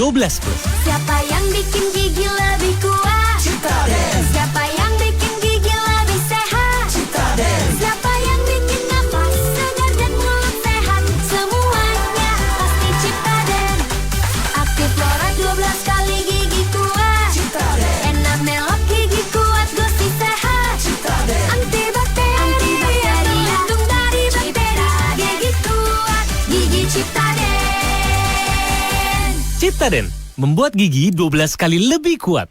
12+. Siapa yang bikin gigi lebih kuat? Citadel. Siapa yang bikin gigi lebih sehat? Citadel. Siapa yang bikin nafas segar dan mulut sehat? Semuanya pasti Citadel. Aktif Flora 12 kali gigi kuat. Citadel. Enamelok gigi kuat, gosip sehat. Citadel. Antibakteri lindung dari bakteri. Gigi kuat, gigi Citadel. Citadel membuat gigi 12 kali lebih kuat.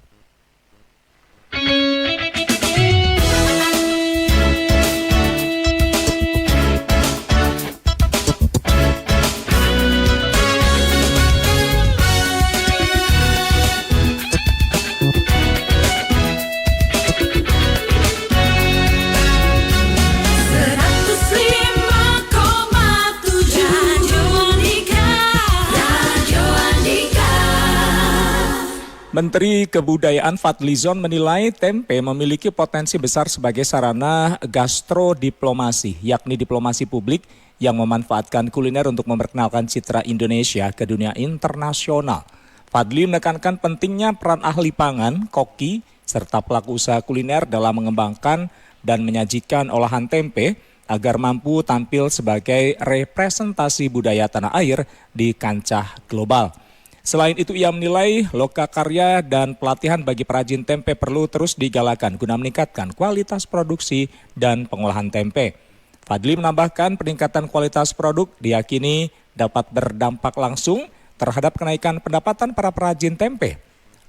Menteri Kebudayaan Fadlizon menilai tempe memiliki potensi besar sebagai sarana gastrodiplomasi, yakni diplomasi publik yang memanfaatkan kuliner untuk memperkenalkan citra Indonesia ke dunia internasional. Fadli menekankan pentingnya peran ahli pangan, koki, serta pelaku usaha kuliner dalam mengembangkan dan menyajikan olahan tempe agar mampu tampil sebagai representasi budaya tanah air di kancah global. Selain itu ia menilai lokakarya dan pelatihan bagi perajin tempe perlu terus digalakan guna meningkatkan kualitas produksi dan pengolahan tempe. Fadli menambahkan peningkatan kualitas produk diyakini dapat berdampak langsung terhadap kenaikan pendapatan para perajin tempe.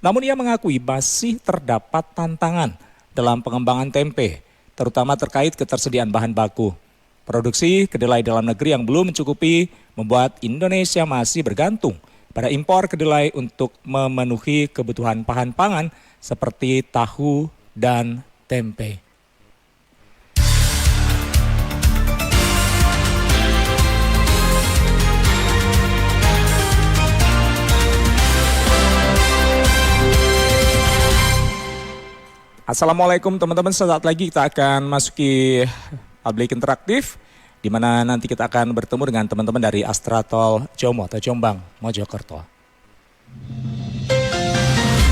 Namun ia mengakui masih terdapat tantangan dalam pengembangan tempe, terutama terkait ketersediaan bahan baku. Produksi kedelai dalam negeri yang belum mencukupi membuat Indonesia masih bergantung pada impor kedelai untuk memenuhi kebutuhan bahan pangan seperti tahu dan tempe. Assalamualaikum teman-teman, sesaat lagi kita akan masuki public interaktif, di mana nanti kita akan bertemu dengan teman-teman dari Astratol Jomo atau Jombang, Mojokerto.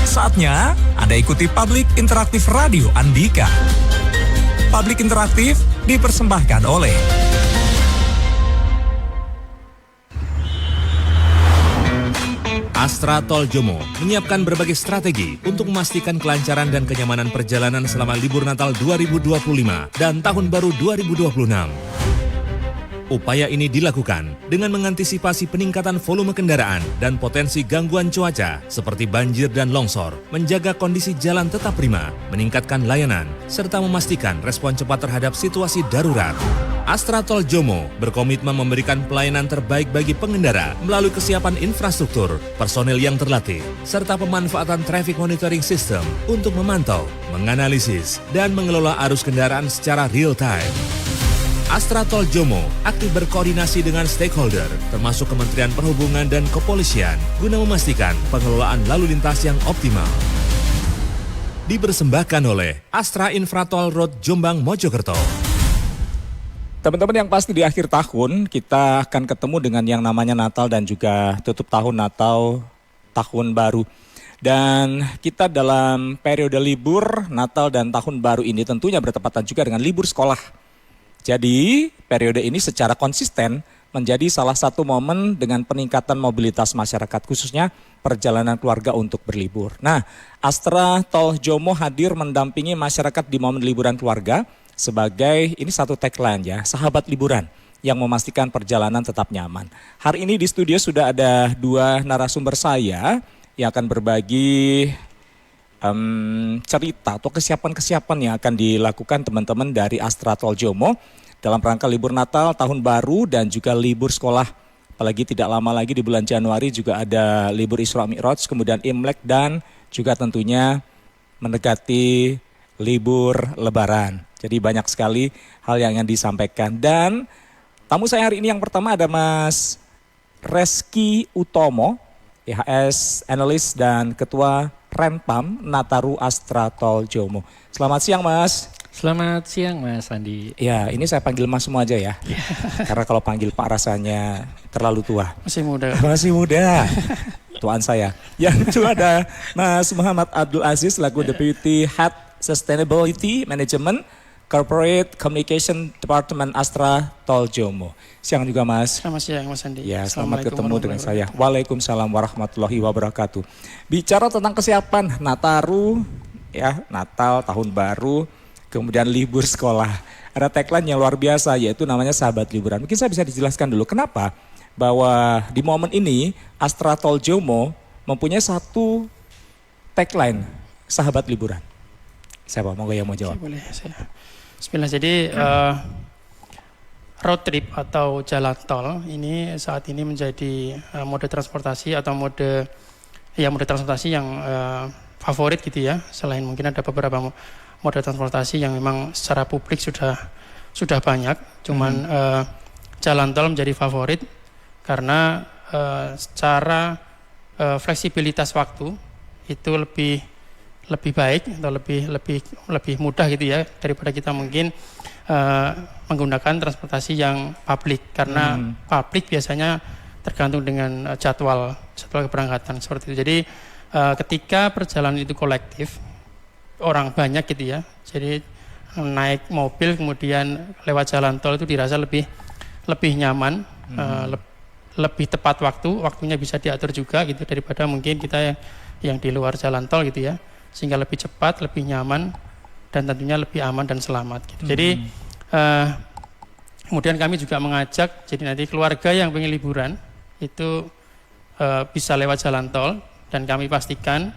Saatnya Anda ikuti Public Interaktif Radio Andika. Public Interaktif dipersembahkan oleh Astratol Jomo menyiapkan berbagai strategi untuk memastikan kelancaran dan kenyamanan perjalanan selama libur Natal 2025 dan Tahun Baru 2026. Upaya ini dilakukan dengan mengantisipasi peningkatan volume kendaraan dan potensi gangguan cuaca seperti banjir dan longsor, menjaga kondisi jalan tetap prima, meningkatkan layanan, serta memastikan respon cepat terhadap situasi darurat. Astratol Jomo berkomitmen memberikan pelayanan terbaik bagi pengendara melalui kesiapan infrastruktur, personel yang terlatih, serta pemanfaatan traffic monitoring system untuk memantau, menganalisis, dan mengelola arus kendaraan secara real time. Astratol Jomo aktif berkoordinasi dengan stakeholder, termasuk Kementerian Perhubungan dan Kepolisian, guna memastikan pengelolaan lalu lintas yang optimal. Dipersembahkan oleh Astra Infratol Road Jombang Mojokerto. Teman-teman, yang pasti di akhir tahun kita akan ketemu dengan yang namanya Natal dan juga tutup tahun Natal, tahun baru. Dan kita dalam periode libur Natal dan tahun baru ini tentunya bertepatan juga dengan libur sekolah. Jadi periode ini secara konsisten menjadi salah satu momen dengan peningkatan mobilitas masyarakat, khususnya perjalanan keluarga untuk berlibur. Nah, Astratol Jomo hadir mendampingi masyarakat di momen liburan keluarga sebagai, ini satu tagline ya, sahabat liburan yang memastikan perjalanan tetap nyaman. Hari ini di studio sudah ada dua narasumber saya yang akan berbagi cerita atau kesiapan-kesiapan yang akan dilakukan teman-teman dari Astratol Jomo dalam rangka libur Natal, Tahun Baru, dan juga libur sekolah. Apalagi tidak lama lagi di bulan Januari juga ada libur Isra Mi'raj, kemudian Imlek, dan juga tentunya mendekati libur Lebaran. Jadi banyak sekali hal yang ingin disampaikan. Dan tamu saya hari ini yang pertama ada Mas Reski Utomo, IHS Analis dan Ketua Renpam Nataru Astratol Jomo. Selamat siang Mas. Selamat siang Mas Andi. Ya, ini saya panggil Mas semua aja ya. Karena kalau panggil Pak rasanya terlalu tua. Masih muda. Masih muda. ketuaan saya. Yang kedua ada Mas Muhammad Abdul Aziz selaku Deputy Head Sustainability Management Corporate Communication Department Astra Tol Jomo. Siang juga Mas. Selamat siang Mas Andi. Ya, selamat Assalamualaikum ketemu dengan saya. warahmatullahi Waalaikumsalam warahmatullahi wabarakatuh. Bicara tentang kesiapan Nataru, ya Natal, Tahun Baru, kemudian libur sekolah. Ada tagline yang luar biasa yaitu namanya Sahabat Liburan. Mungkin saya bisa dijelaskan dulu kenapa bahwa di momen ini Astra Tol Jomo mempunyai satu tagline Sahabat Liburan. Siapa mau yang mau jawab? Oke, boleh saya. Bismillah. Jadi road trip atau jalan tol ini saat ini menjadi mode transportasi atau mode transportasi yang favorit gitu ya. Selain mungkin ada beberapa mode transportasi yang memang secara publik sudah banyak. Cuman jalan tol menjadi favorit karena secara fleksibilitas waktu itu lebih baik atau lebih mudah gitu ya daripada kita mungkin menggunakan transportasi yang publik karena publik biasanya tergantung dengan jadwal keberangkatan seperti itu. Jadi ketika perjalanan itu kolektif orang banyak gitu ya, jadi naik mobil kemudian lewat jalan tol itu dirasa lebih nyaman, lebih tepat waktunya bisa diatur juga gitu daripada mungkin kita yang di luar jalan tol gitu ya, sehingga lebih cepat, lebih nyaman dan tentunya lebih aman dan selamat gitu. Jadi kemudian kami juga mengajak jadi nanti keluarga yang pengen liburan itu bisa lewat jalan tol dan kami pastikan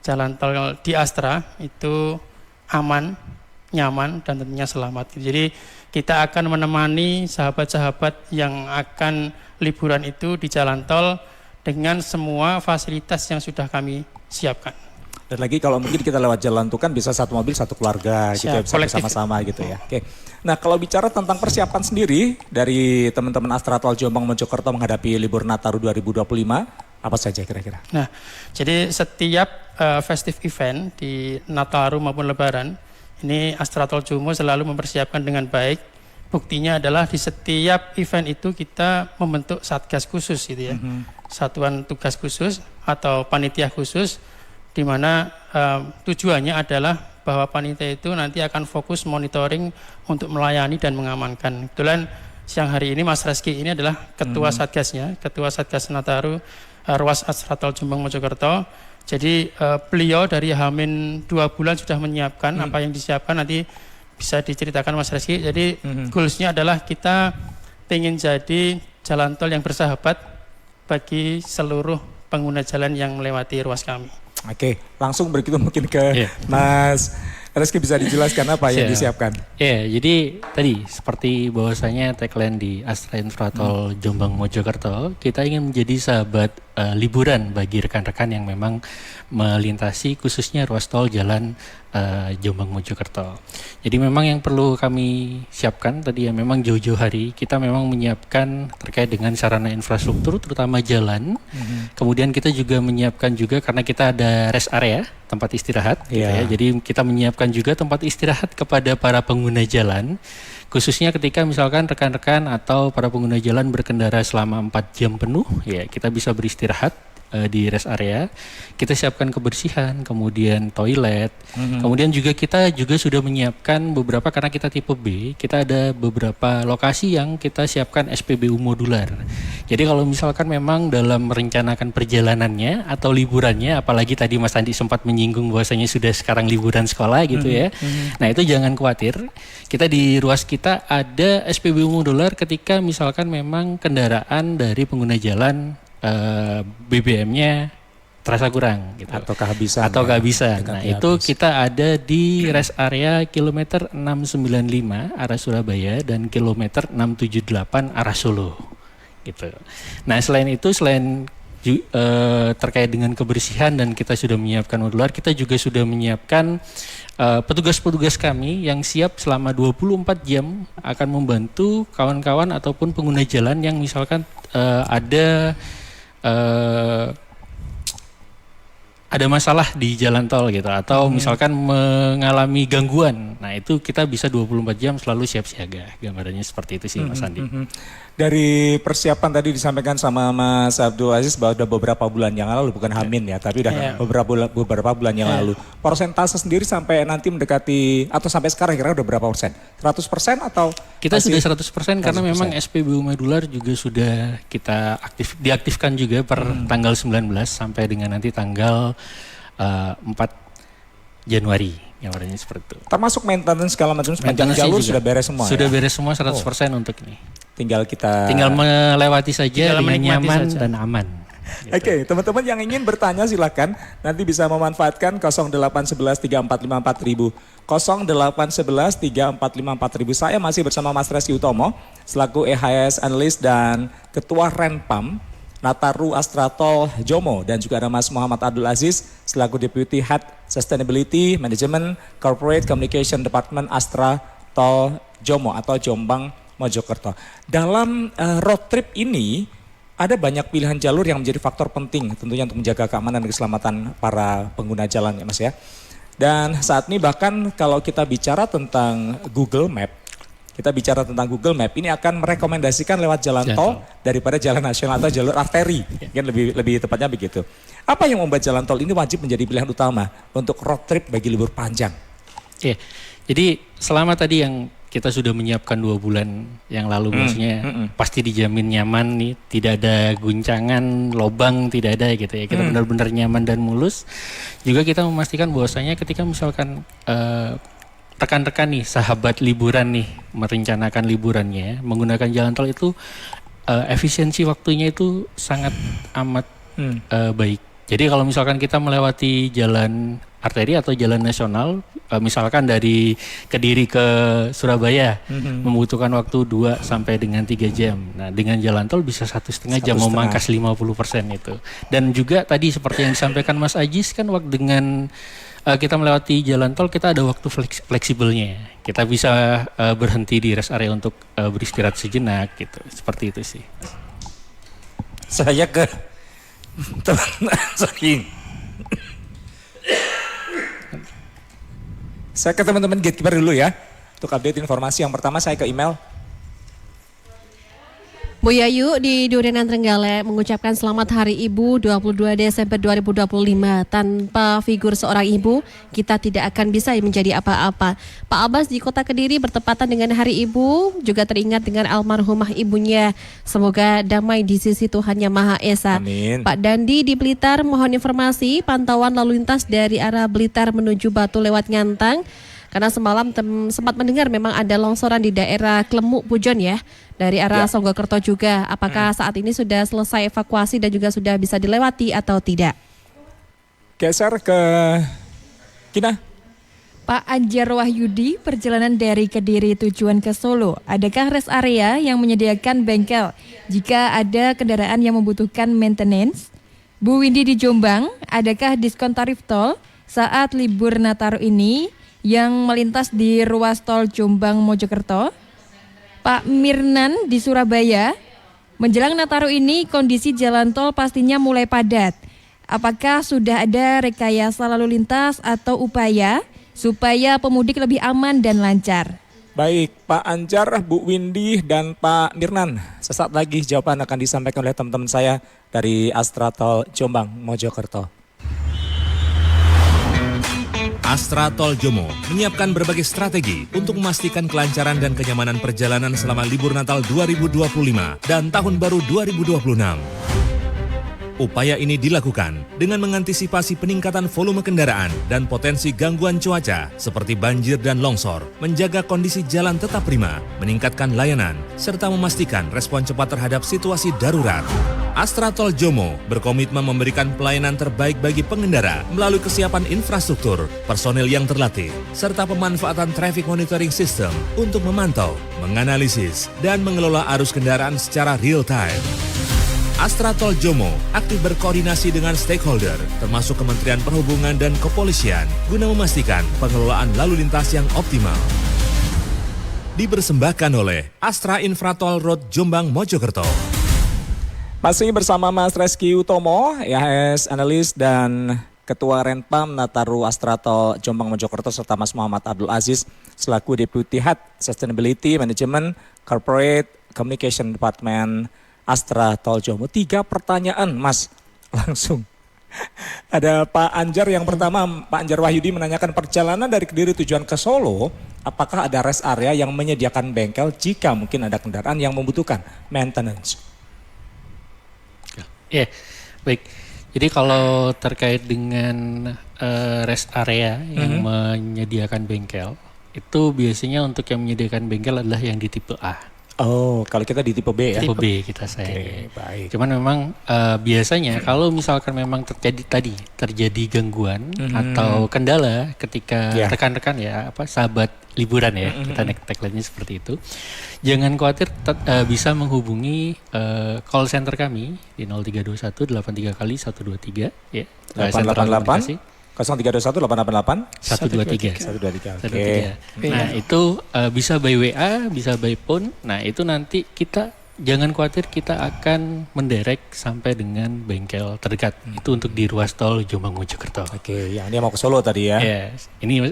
jalan tol di Astra itu aman, nyaman dan tentunya selamat gitu. Jadi kita akan menemani sahabat-sahabat yang akan liburan itu di jalan tol dengan semua fasilitas yang sudah kami siapkan. Dan lagi kalau mungkin kita lewat jalan itu kan bisa satu mobil satu keluarga gitu ya, bisa bersama-sama gitu ya. Oke. Nah kalau bicara tentang persiapan sendiri dari teman-teman Astra Tol Jombang Mojokerto menghadapi libur Nataru 2025, apa saja kira-kira? Nah, jadi setiap festive event di Nataru maupun Lebaran, ini Astra Tol Jomo selalu mempersiapkan dengan baik. Buktinya adalah di setiap event itu kita membentuk satgas khusus gitu ya. Satuan tugas khusus atau panitia khusus di mana tujuannya adalah bahwa panitia itu nanti akan fokus monitoring untuk melayani dan mengamankan. Kebetulan siang hari ini Mas Reski ini adalah ketua satgasnya, ketua satgas Nataru Ruas Astra Tol Jombang Mojokerto. Jadi beliau dari Hamin 2 bulan sudah menyiapkan apa yang disiapkan nanti bisa diceritakan Mas Reski. Jadi goalsnya adalah kita ingin jadi jalan tol yang bersahabat bagi seluruh pengguna jalan yang melewati ruas kami. Oke, langsung begitu mungkin ke Mas Reski, bisa dijelaskan apa yang disiapkan? Ya, jadi tadi seperti bahwasanya tagline di Astra Infratol Jombang Mojokerto, kita ingin menjadi sahabat liburan bagi rekan-rekan yang memang melintasi khususnya ruas tol jalan Jombang Mojokerto. Jadi memang yang perlu kami siapkan tadi ya memang jauh-jauh hari kita memang menyiapkan terkait dengan sarana infrastruktur terutama jalan. Kemudian kita juga menyiapkan juga karena kita ada rest area tempat istirahat gitu ya. Jadi kita menyiapkan juga tempat istirahat kepada para pengguna jalan. Khususnya ketika misalkan rekan-rekan atau para pengguna jalan berkendara selama 4 jam penuh, ya kita bisa beristirahat di rest area. Kita siapkan kebersihan, kemudian toilet. Kemudian juga kita juga sudah menyiapkan beberapa, karena kita tipe B, kita ada beberapa lokasi yang kita siapkan SPBU modular. Jadi kalau misalkan memang dalam merencanakan perjalanannya atau liburannya, apalagi tadi Mas Andi sempat menyinggung bahwasanya sudah sekarang liburan sekolah gitu ya. Nah itu jangan khawatir. Kita di ruas kita ada SPBU modular ketika misalkan memang kendaraan dari pengguna jalan BBM-nya terasa kurang gitu. Atau kehabisan. Nah itu kita ada di rest area kilometer 695 arah Surabaya dan kilometer 678 arah Solo gitu. Nah selain itu, selain terkait dengan kebersihan dan kita sudah menyiapkan modular, kita juga sudah menyiapkan petugas-petugas kami yang siap selama 24 jam akan membantu kawan-kawan ataupun pengguna jalan yang ada masalah di jalan tol gitu atau misalkan mengalami gangguan. Nah, itu kita bisa 24 jam selalu siap siaga. Gambarannya seperti itu sih Mas Andi. Dari persiapan tadi disampaikan sama Mas Abdul Aziz bahwa udah beberapa bulan yang lalu, bukan Hamin ya, tapi udah beberapa bulan yang lalu. Persentase sendiri sampai nanti mendekati atau sampai sekarang kira-kira udah berapa persen? 100% atau Kita masih sudah 100% karena 100%? memang SPBU Medular juga sudah kita diaktifkan juga per tanggal 19 sampai dengan nanti tanggal 4 Januari. Gambarannya seperti itu. Termasuk maintenance segala macam sepanjang Maintenance-nya jalur juga sudah beres semua Sudah ya? beres semua 100% untuk ini. Tinggal kita Tinggal melewati saja Tinggal dengan menikmati nyaman saja. dan aman. Gitu. Oke, teman-teman yang ingin bertanya silakan nanti bisa memanfaatkan 0811 345 4000. 0811 345 4000. Saya masih bersama Mas Reski Utomo selaku EHS Analyst dan Ketua Renpam Nataru Astratol Jomo, dan juga ada Mas Muhammad Abdul Aziz selaku Deputy Head Sustainability Management Corporate Communication Department Astra Tol Jomo atau Jombang Mojokerto. Dalam road trip ini ada banyak pilihan jalur yang menjadi faktor penting tentunya untuk menjaga keamanan dan keselamatan para pengguna jalan ya Mas ya. Dan saat ini bahkan kalau kita bicara tentang Google Map, ini akan merekomendasikan lewat jalan tol daripada jalan nasional atau jalur arteri. Mungkin lebih tepatnya begitu. Apa yang membuat jalan tol ini wajib menjadi pilihan utama untuk road trip bagi libur panjang? Oke, jadi selama tadi yang kita sudah menyiapkan 2 bulan yang lalu, maksudnya pasti dijamin nyaman nih, tidak ada guncangan, lobang, tidak ada gitu ya. Kita benar-benar nyaman dan mulus. Juga kita memastikan bahwasanya ketika misalkan rekan-rekan nih, sahabat liburan nih, merencanakan liburannya, menggunakan jalan tol itu efisiensi waktunya itu sangat amat baik. Jadi kalau misalkan kita melewati jalan arteri atau jalan nasional, misalkan dari Kediri ke Surabaya, membutuhkan waktu 2 sampai dengan 3 jam. Nah, dengan jalan tol bisa 1,5 jam, memangkas 50% itu. Dan juga tadi seperti yang disampaikan Mas Ajis kan, dengan kita melewati jalan tol, kita ada waktu fleksibelnya. Kita bisa berhenti di rest area untuk beristirahat sejenak gitu. Seperti itu sih. Saya ke Saya ke teman-teman gatekeeper dulu ya untuk update informasi. Yang pertama saya ke email. Bu Yayu di Durian Trenggalek mengucapkan selamat Hari Ibu 22 Desember 2025. Tanpa figur seorang ibu, kita tidak akan bisa menjadi apa-apa. Pak Abbas di Kota Kediri bertepatan dengan Hari Ibu, juga teringat dengan almarhumah ibunya. Semoga damai di sisi Tuhan Yang Maha Esa. Amin. Pak Dandi di Blitar mohon informasi pantauan lalu lintas dari arah Blitar menuju Batu lewat Ngantang. Karena semalam sempat mendengar memang ada longsoran di daerah Klemuk Pujon ya, dari arah Songgokerto juga. Apakah saat ini sudah selesai evakuasi dan juga sudah bisa dilewati atau tidak? Geser ke Kina. Pak Anjar Wahyudi, perjalanan dari Kediri tujuan ke Solo, adakah rest area yang menyediakan bengkel jika ada kendaraan yang membutuhkan maintenance? Bu Windy di Jombang, adakah diskon tarif tol saat libur Nataru ini yang melintas di ruas tol Jombang Mojokerto? Pak Mirnan di Surabaya, menjelang Nataru ini kondisi jalan tol pastinya mulai padat. Apakah sudah ada rekayasa lalu lintas atau upaya supaya pemudik lebih aman dan lancar? Baik, Pak Anjar, Bu Windy, dan Pak Mirnan. Sesaat lagi jawaban akan disampaikan oleh teman-teman saya dari Astra Tol Jombang Mojokerto. Astra Tol Jomo menyiapkan berbagai strategi untuk memastikan kelancaran dan kenyamanan perjalanan selama libur Natal 2025 dan Tahun Baru 2026. Upaya ini dilakukan dengan mengantisipasi peningkatan volume kendaraan dan potensi gangguan cuaca seperti banjir dan longsor, menjaga kondisi jalan tetap prima, meningkatkan layanan, serta memastikan respon cepat terhadap situasi darurat. Astra Tol Jomo berkomitmen memberikan pelayanan terbaik bagi pengendara melalui kesiapan infrastruktur, personil yang terlatih, serta pemanfaatan traffic monitoring system untuk memantau, menganalisis, dan mengelola arus kendaraan secara real time. Astra Tol Jomo aktif berkoordinasi dengan stakeholder, termasuk Kementerian Perhubungan dan Kepolisian, guna memastikan pengelolaan lalu lintas yang optimal. Dipersembahkan oleh Astra Infratol Road Jombang Mojokerto. Masih bersama Mas Reski Utomo, EHS Analyst dan Ketua Renpam Nataru Astrato Jombang Mojokerto serta Mas Muhammad Abdul Aziz selaku Deputy Head Sustainability Management Corporate Communication Department Astra Tol Jombang. 3 pertanyaan Mas, langsung. Ada Pak Anjar yang pertama, Pak Anjar Wahyudi menanyakan perjalanan dari Kediri tujuan ke Solo, apakah ada rest area yang menyediakan bengkel jika mungkin ada kendaraan yang membutuhkan maintenance? Ya, baik. Jadi kalau terkait dengan rest area yang menyediakan bengkel, itu biasanya untuk yang menyediakan bengkel adalah yang di tipe A. Oh, kalau kita di tipe B ya? Tipe B kita sayangnya. Baik. Cuman memang biasanya kalau misalkan memang terjadi gangguan atau kendala ketika rekan-rekan ya sahabat liburan ya, kita naik tagline-nya seperti itu. Jangan khawatir, bisa menghubungi call center kami di 0321 83 kali 123 ya. 888 0321 888 123. 123. Oke. Nah, itu bisa by WA, bisa by phone. Nah, itu nanti kita jangan khawatir, kita akan mendirect sampai dengan bengkel terdekat. Itu untuk di ruas tol Jombang Mojokerto. Oke, yang dia mau ke Solo tadi ya. Ya, ini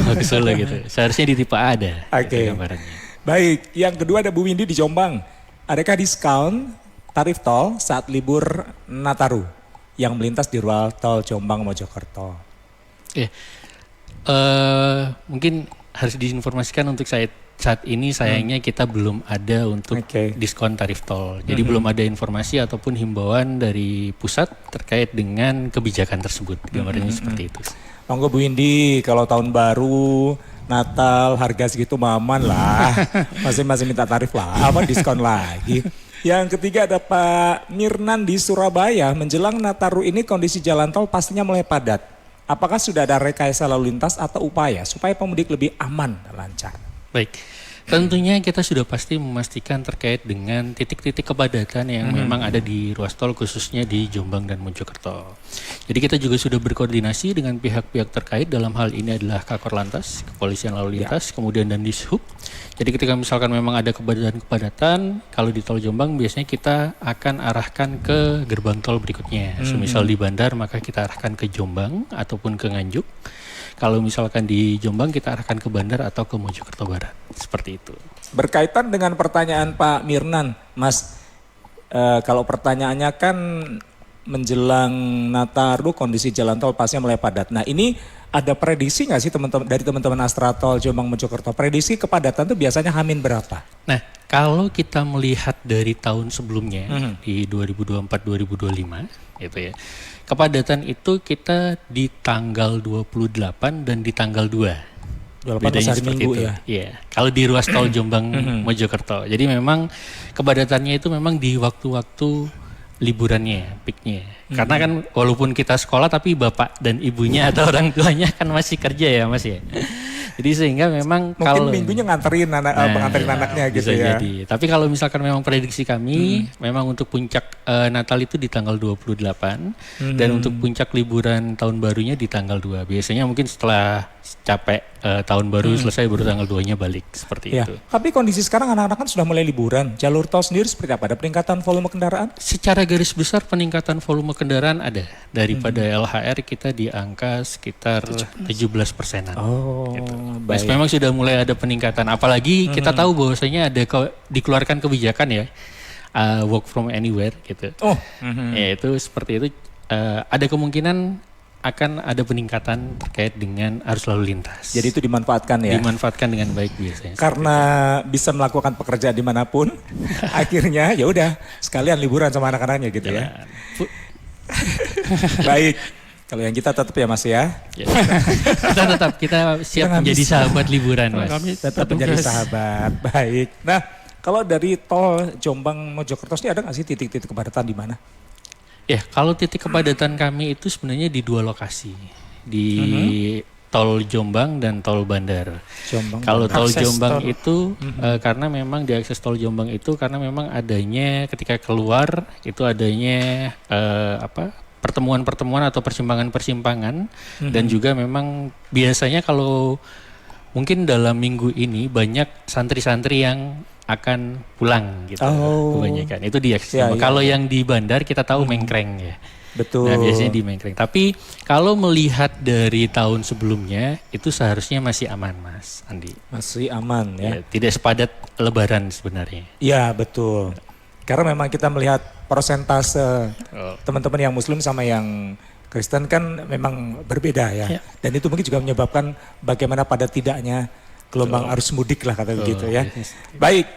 mau ke Solo gitu. Seharusnya di tipe A ada. Oke. Gitu gambarannya. Baik, yang kedua ada Bu Windy di Jombang. Adakah diskon tarif tol saat libur Nataru yang melintas di ruas tol Jombang Mojokerto? Ya, mungkin harus diinformasikan untuk saat ini sayangnya kita belum ada untuk diskon tarif tol. Jadi belum ada informasi ataupun himbauan dari pusat terkait dengan kebijakan tersebut. Gambarnya seperti itu. Monggo Bu Windy, kalau tahun baru, Natal, harga segitu aman lah. Masing-masing minta tarif lah, apa diskon lagi. Yang ketiga ada Pak Mirnan di Surabaya. Menjelang Nataru ini kondisi jalan tol pastinya mulai padat. Apakah sudah ada rekayasa lalu lintas atau upaya supaya pemudik lebih aman dan lancar? Baik, tentunya kita sudah pasti memastikan terkait dengan titik-titik kepadatan yang memang ada di ruas tol khususnya di Jombang dan Mojokerto. Jadi kita juga sudah berkoordinasi dengan pihak-pihak terkait, dalam hal ini adalah Kakor Lantas, Kepolisian Lalu Lintas, kemudian dan Dishub. Jadi ketika misalkan memang ada kepadatan, kalau di tol Jombang biasanya kita akan arahkan ke gerbang tol berikutnya. Semisal di Bandar maka kita arahkan ke Jombang ataupun ke Nganjuk. Kalau misalkan di Jombang kita arahkan ke Bandar atau ke Mojokerto Barat. Seperti itu. Berkaitan dengan pertanyaan Pak Mirnan, Mas, kalau pertanyaannya kan menjelang Nataru kondisi jalan tol pastinya mulai padat. Nah ini ada prediksi nggak sih teman-teman dari teman-teman Astra Tol Jombang Mojokerto? Prediksi kepadatan itu biasanya hamin berapa? Nah kalau kita melihat dari tahun sebelumnya di 2024-2025 gitu ya, kepadatan itu kita di tanggal 28 dan di tanggal 2. Bedanya seperti itu. Ya. Kalau di ruas tol Jombang Mojokerto. Jadi memang kepadatannya itu memang di waktu-waktu liburannya, peaknya. Karena kan walaupun kita sekolah tapi bapak dan ibunya atau orang tuanya kan masih kerja ya Mas ya. Jadi sehingga memang mungkin kalau minggunya nganterin penganterin anaknya gitu bisa ya. Jadi. Tapi kalau misalkan memang prediksi kami memang untuk puncak Natal itu di tanggal 28 dan untuk puncak liburan tahun barunya di tanggal 2. Biasanya mungkin setelah capek tahun baru selesai baru tanggal 2-nya balik seperti itu. Tapi kondisi sekarang anak-anak kan sudah mulai liburan. Jalur tol sendiri seperti apa? Ada peningkatan volume kendaraan? Secara garis besar peningkatan volume kendaraan ada. Daripada LHR kita di angka sekitar 17%-an. Oh, gitu. baik. Memang sudah mulai ada peningkatan. Apalagi kita tahu bahwasanya ada dikeluarkan kebijakan ya, work from anywhere gitu. Ya itu seperti itu. Ada kemungkinan akan ada peningkatan terkait dengan arus lalu lintas. Jadi itu dimanfaatkan ya? Dimanfaatkan dengan baik biasanya. Karena bisa melakukan pekerjaan dimanapun, akhirnya ya udah sekalian liburan sama anak-anaknya gitu ya. Baik, kalau yang kita tetap ya Mas ya. Kita siap menjadi sahabat liburan Mas. Kami tetap menjadi sahabat. Baik. Nah, kalau dari tol Jombang Mojokerto ini ada nggak sih titik-titik kepadatan di mana? Ya, kalau titik kepadatan kami itu sebenarnya di 2 lokasi. Di tol Jombang dan tol Bandar. Kalau tol Jombang itu karena memang di akses tol Jombang itu karena memang adanya ketika keluar itu adanya pertemuan-pertemuan atau persimpangan-persimpangan dan juga memang biasanya kalau mungkin dalam minggu ini banyak santri-santri yang akan pulang gitu kebanyakan. Itu di akses. Kalau yang di Bandar kita tahu Mengkreng ya. Betul. Nah, biasanya di Mengkreng. Tapi kalau melihat dari tahun sebelumnya itu seharusnya masih aman, Mas Andi. Masih aman ya. Ya, tidak sepadat Lebaran sebenarnya. Iya, betul. Karena memang kita melihat persentase teman-teman yang Muslim sama yang Kristen kan memang berbeda ya. Dan itu mungkin juga menyebabkan bagaimana pada tidaknya gelombang arus mudik lah kata begitu ya. Baik,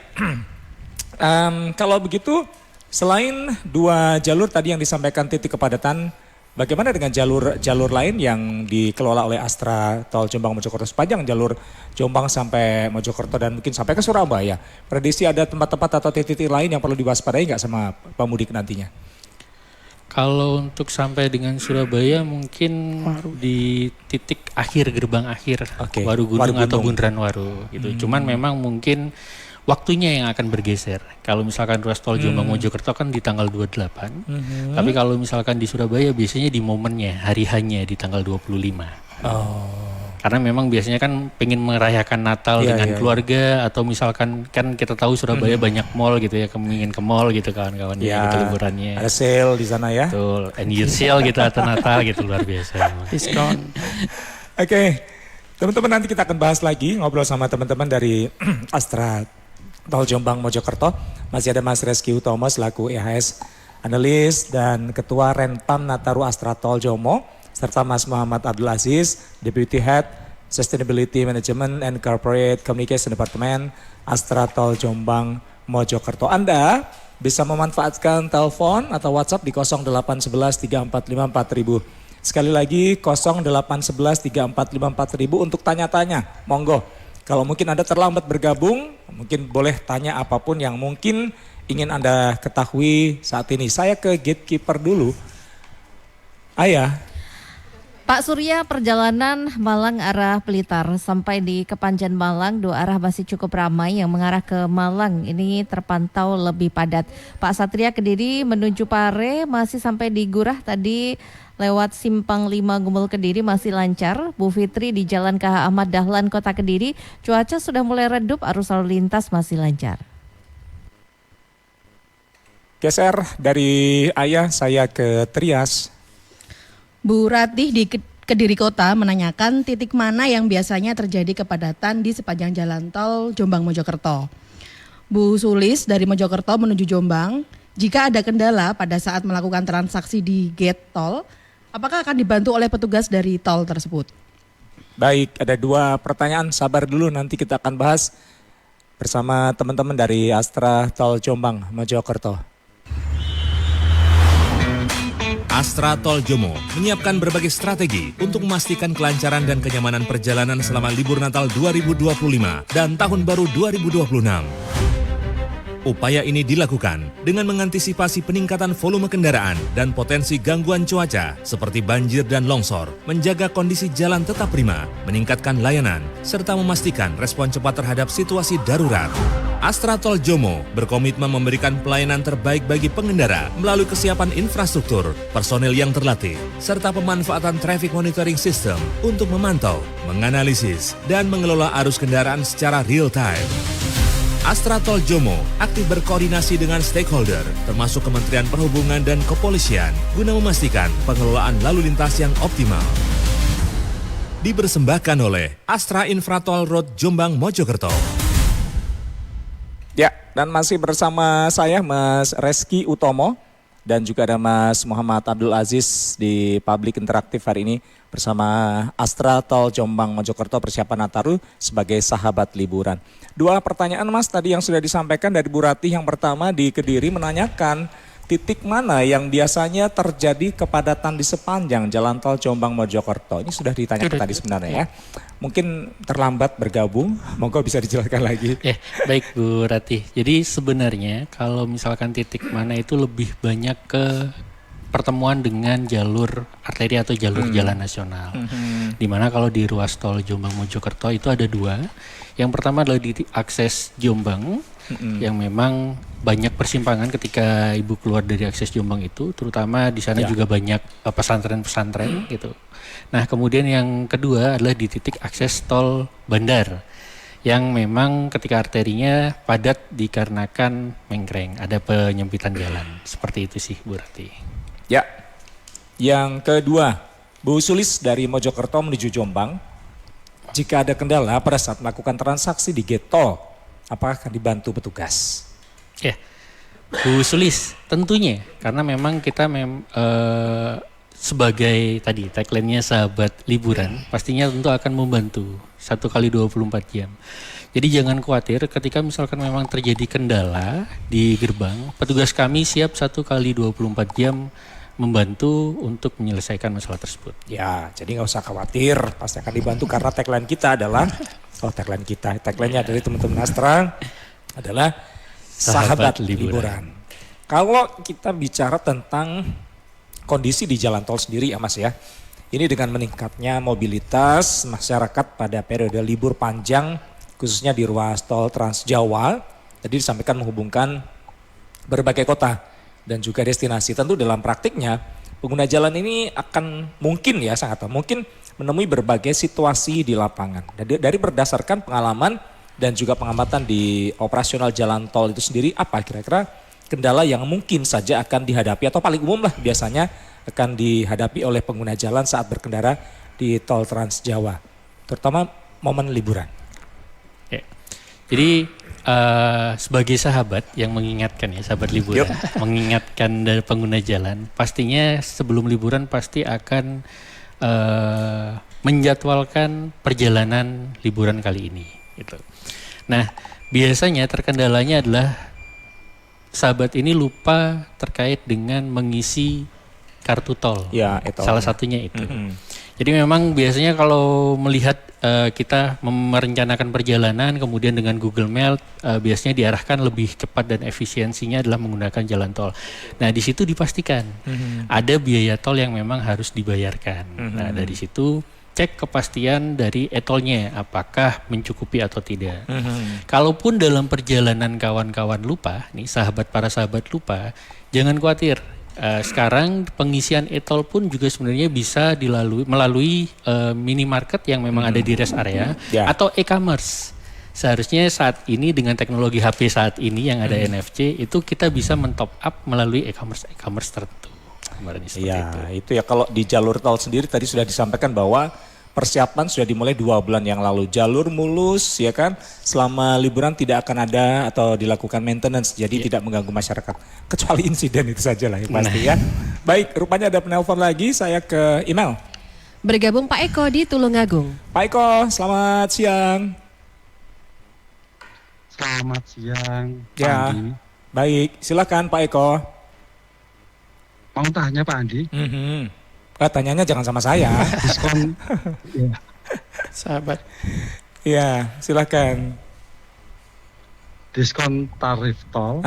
kalau begitu selain 2 jalur tadi yang disampaikan titik kepadatan, bagaimana dengan jalur lain yang dikelola oleh Astra Tol Jombang Mojokerto sepanjang jalur Jombang sampai Mojokerto dan mungkin sampai ke Surabaya? Prediksi ada tempat-tempat atau titik lain yang perlu diwaspadai nggak sama pemudik nantinya? Kalau untuk sampai dengan Surabaya mungkin di titik akhir gerbang akhir Waru Gunung atau Bundaran Waru gitu. Cuman memang mungkin waktunya yang akan bergeser. Kalau misalkan ruas tol Jombang Mojokerto kan di tanggal 28. Tapi kalau misalkan di Surabaya biasanya di momennya, hari hanya di tanggal 25. Karena memang biasanya kan pengen merayakan Natal dengan keluarga atau misalkan kan kita tahu Surabaya banyak mall gitu ya, ingin ke mall gitu kawan-kawan gitu liburannya. Ada sale di sana ya. Betul, and year sale gitu atau Natal gitu luar biasa. Diskon. Oke, teman-teman nanti kita akan bahas lagi ngobrol sama teman-teman dari Astra Tol Jombang Mojokerto. Masih ada Mas Reski Utomo selaku EHS Analis dan Ketua Renpam Nataru Astra Tol Jomo, serta Mas Muhammad Abdul Aziz, Deputy Head Sustainability Management and Corporate Communication Department Astra Tol Jombang Mojokerto. Anda bisa memanfaatkan telepon atau WhatsApp di 0811 345 4000. Sekali lagi 0811 345 4000 untuk tanya-tanya. Monggo. Kalau mungkin Anda terlambat bergabung, mungkin boleh tanya apapun yang mungkin ingin Anda ketahui saat ini. Saya ke gatekeeper dulu. Ayah. Pak Surya, perjalanan Malang arah Blitar sampai di Kepanjen Malang, 2 arah masih cukup ramai. Yang mengarah ke Malang ini terpantau lebih padat. Pak Satria Kediri menuju Pare masih sampai di Gurah tadi lewat Simpang 5 Gumul Kediri masih lancar. Bu Fitri di Jalan KH Ahmad Dahlan Kota Kediri, cuaca sudah mulai redup, arus lalu lintas masih lancar. Geser dari Ayah saya ke Trias. Bu Ratih di Kediri Kota menanyakan titik mana yang biasanya terjadi kepadatan di sepanjang jalan tol Jombang Mojokerto. Bu Sulis dari Mojokerto menuju Jombang, jika ada kendala pada saat melakukan transaksi di gate tol, apakah akan dibantu oleh petugas dari tol tersebut? Baik, ada 2 pertanyaan, sabar dulu nanti kita akan bahas bersama teman-teman dari Astra Tol Jombang Mojokerto. Astra Tol Jomo menyiapkan berbagai strategi untuk memastikan kelancaran dan kenyamanan perjalanan selama libur Natal 2025 dan Tahun Baru 2026. Upaya ini dilakukan dengan mengantisipasi peningkatan volume kendaraan dan potensi gangguan cuaca seperti banjir dan longsor, menjaga kondisi jalan tetap prima, meningkatkan layanan, serta memastikan respon cepat terhadap situasi darurat. Astra Tol Jomo berkomitmen memberikan pelayanan terbaik bagi pengendara melalui kesiapan infrastruktur, personel yang terlatih, serta pemanfaatan traffic monitoring system untuk memantau, menganalisis, dan mengelola arus kendaraan secara real time. Astra Tol Jomo aktif berkoordinasi dengan stakeholder, termasuk Kementerian Perhubungan dan Kepolisian, guna memastikan pengelolaan lalu lintas yang optimal. Dipersembahkan oleh Astra Infratol Road Jombang Mojokerto. Ya, dan masih bersama saya Mas Reski Utomo dan juga ada Mas Muhammad Abdul Aziz di Public Interaktif hari ini bersama Astra Tol Jombang Mojokerto persiapan Nataru sebagai sahabat liburan. 2 pertanyaan Mas tadi yang sudah disampaikan dari Bu Ratih. Yang pertama di Kediri menanyakan titik mana yang biasanya terjadi kepadatan di sepanjang jalan tol Jombang Mojokerto. Ini sudah ditanyakan tadi sebenarnya ya. Mungkin terlambat bergabung, monggo bisa dijelaskan lagi. Baik Bu Ratih. Jadi sebenarnya kalau misalkan titik mana itu lebih banyak ke pertemuan dengan jalur arteri atau jalur jalan nasional. Dimana kalau di ruas tol Jombang Mojokerto itu ada 2. Yang pertama adalah di akses Jombang, yang memang banyak persimpangan ketika ibu keluar dari akses Jombang itu, terutama di sana juga banyak pesantren-pesantren gitu. Nah kemudian yang kedua adalah di titik akses tol Bandar, yang memang ketika arterinya padat dikarenakan mengkreng, ada penyempitan jalan. Seperti itu sih Bu Rati. Ya, Yang kedua, Bu Sulis dari Mojokerto menuju Jombang. Jika ada kendala pada saat melakukan transaksi di gate tol, apakah akan dibantu petugas? Ya, Bu Sulis, tentunya karena memang kita sebagai tadi tagline-nya sahabat liburan, pastinya tentu akan membantu 1 kali 24 jam. Jadi jangan khawatir ketika misalkan memang terjadi kendala di gerbang, petugas kami siap 1 kali 24 jam membantu untuk menyelesaikan masalah tersebut. Ya, jadi nggak usah khawatir, pasti akan dibantu karena tagline kita adalah, tagline-nya dari teman-teman Astra adalah sahabat liburan. Kalau kita bicara tentang kondisi di jalan tol sendiri ya Mas ya, ini dengan meningkatnya mobilitas masyarakat pada periode libur panjang, khususnya di ruas tol Trans Jawa, tadi disampaikan menghubungkan berbagai kota dan juga destinasi. Tentu dalam praktiknya pengguna jalan ini akan mungkin ya sangat mungkin menemui berbagai situasi di lapangan. Dari berdasarkan pengalaman dan juga pengamatan di operasional jalan tol itu sendiri, apa kira-kira kendala yang mungkin saja akan dihadapi atau paling umum lah biasanya akan dihadapi oleh pengguna jalan saat berkendara di tol Trans Jawa, terutama momen liburan. Ya. Jadi sebagai sahabat yang mengingatkan ya, sahabat liburan, mengingatkan dari pengguna jalan, pastinya sebelum liburan pasti akan menjadwalkan perjalanan liburan kali ini. Gitu. Nah, biasanya terkendalanya adalah sahabat ini lupa terkait dengan mengisi kartu tol. Ya, itu. Salah satunya itu. Jadi memang biasanya kalau melihat kita merencanakan perjalanan kemudian dengan Google Maps biasanya diarahkan lebih cepat dan efisiensinya adalah menggunakan jalan tol. Nah, di situ dipastikan ada biaya tol yang memang harus dibayarkan. Nah, dari situ cek kepastian dari e-tolnya apakah mencukupi atau tidak. Kalaupun dalam perjalanan kawan-kawan lupa, nih para sahabat lupa, jangan khawatir. Sekarang pengisian e-tol pun juga sebenarnya bisa melalui minimarket yang memang ada di rest area atau e-commerce. Seharusnya saat ini dengan teknologi HP saat ini yang ada NFC itu kita bisa men-top up melalui e-commerce tertentu. Itu ya kalau di jalur tol sendiri tadi sudah disampaikan bahwa persiapan sudah dimulai 2 bulan yang lalu. Jalur mulus ya kan, selama liburan tidak akan ada atau dilakukan maintenance, jadi tidak mengganggu masyarakat. Kecuali insiden itu saja lah ya pasti ya. Baik, rupanya ada penelpon lagi, saya ke email. Bergabung Pak Eko di Tulungagung. Pak Eko, selamat siang. Selamat siang, Ya, Andi. Baik, silakan Pak Eko. Mau tanya Pak Andi? Tanyanya jangan sama saya. Diskon, ya. Sahabat. Iya, silakan. Diskon tarif tol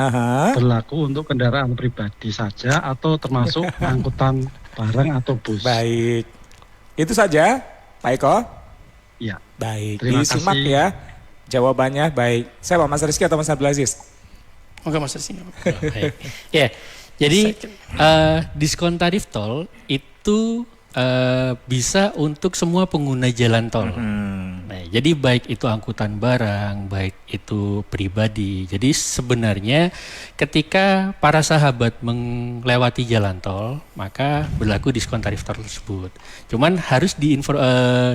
berlaku untuk kendaraan pribadi saja atau termasuk angkutan barang atau bus? Baik, itu saja Pak Eko. Ya. Baik, Terima disimak kasih. ya jawabannya. Baik, saya Pak Mas Rizky atau Mas Abdul Aziz? Moga Mas Rizky. Ya, jadi diskon tarif tol itu bisa untuk semua pengguna jalan tol. Nah, jadi baik itu angkutan barang, baik itu pribadi. Jadi sebenarnya ketika para sahabat melewati jalan tol, maka berlaku diskon tarif tol tersebut. Cuman harus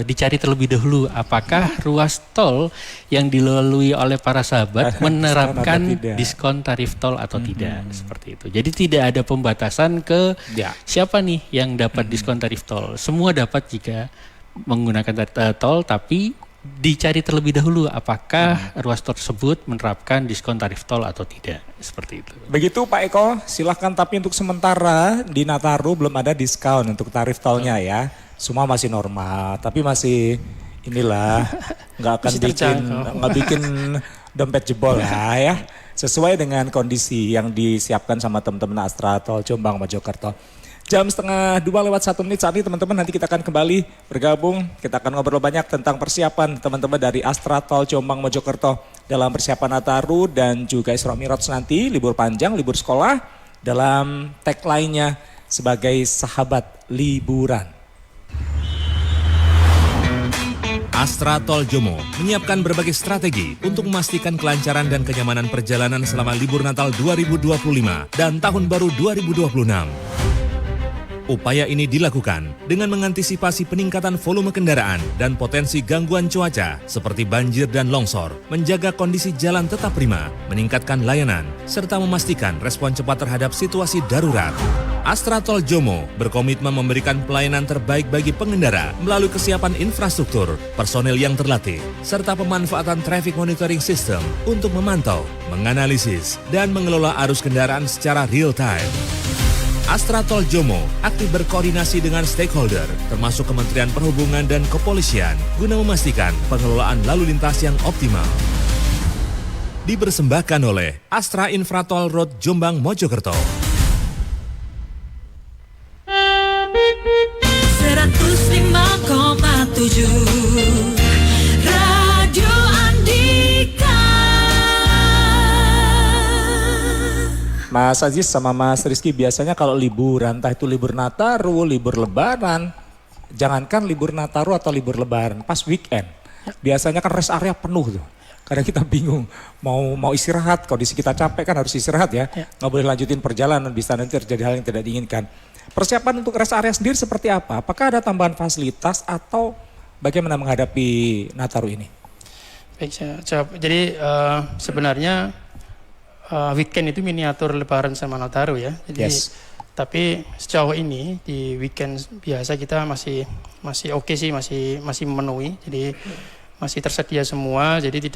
dicari terlebih dahulu apakah ruas tol yang dilalui oleh para sahabat menerapkan diskon tarif tol atau tidak, seperti itu. Jadi tidak ada pembatasan ke siapa nih yang dapat diskon tarif tol. Semua dapat jika menggunakan tol, tapi dicari terlebih dahulu apakah ruas tol tersebut menerapkan diskon tarif tol atau tidak, seperti itu. Begitu Pak Eko, silahkan, tapi untuk sementara di Nataru belum ada diskon untuk tarif tolnya ya. Semua masih normal, tapi masih inilah nggak akan bikin dompet jebol lah ya. Sesuai dengan kondisi yang disiapkan sama teman-teman Astra Tol Jombang Mojokerto. Jam 1:02:01 saat ini teman-teman, nanti kita akan kembali bergabung. Kita akan ngobrol banyak tentang persiapan teman-teman dari Astra Tol Jombang Mojokerto dalam persiapan Nataru dan juga Isra Mi'raj nanti, libur panjang, libur sekolah, dalam tagline-nya sebagai sahabat liburan. Astra Tol Jomo menyiapkan berbagai strategi untuk memastikan kelancaran dan kenyamanan perjalanan selama libur Natal 2025 dan Tahun Baru 2026. Upaya ini dilakukan dengan mengantisipasi peningkatan volume kendaraan dan potensi gangguan cuaca seperti banjir dan longsor, menjaga kondisi jalan tetap prima, meningkatkan layanan, serta memastikan respon cepat terhadap situasi darurat. Astra Tol Jomo berkomitmen memberikan pelayanan terbaik bagi pengendara melalui kesiapan infrastruktur, personel yang terlatih, serta pemanfaatan traffic monitoring system untuk memantau, menganalisis, dan mengelola arus kendaraan secara real time. Astra Tol Jomo aktif berkoordinasi dengan stakeholder, termasuk Kementerian Perhubungan dan Kepolisian, guna memastikan pengelolaan lalu lintas yang optimal. Dipersembahkan oleh Astra Infratol Road Jombang Mojokerto. 105,7 Radio Andika. Mas Aziz sama Mas Rizky, biasanya kalau liburan, entah itu libur Nataru, libur Lebaran, jangankan libur Nataru atau libur Lebaran, pas weekend, biasanya kan rest area penuh tuh. Kadang kita bingung, mau istirahat, kondisi kita capek kan harus istirahat ya, nggak boleh lanjutin perjalanan, bisa nanti terjadi hal yang tidak diinginkan. Persiapan untuk rest area sendiri seperti apa? Apakah ada tambahan fasilitas atau bagaimana menghadapi Nataru ini? Baik, saya jawab. Jadi sebenarnya weekend itu miniatur Lebaran sama Nataru ya. Jadi, tapi sejauh ini di weekend biasa kita masih oke sih, masih memenuhi. Jadi masih tersedia semua. Jadi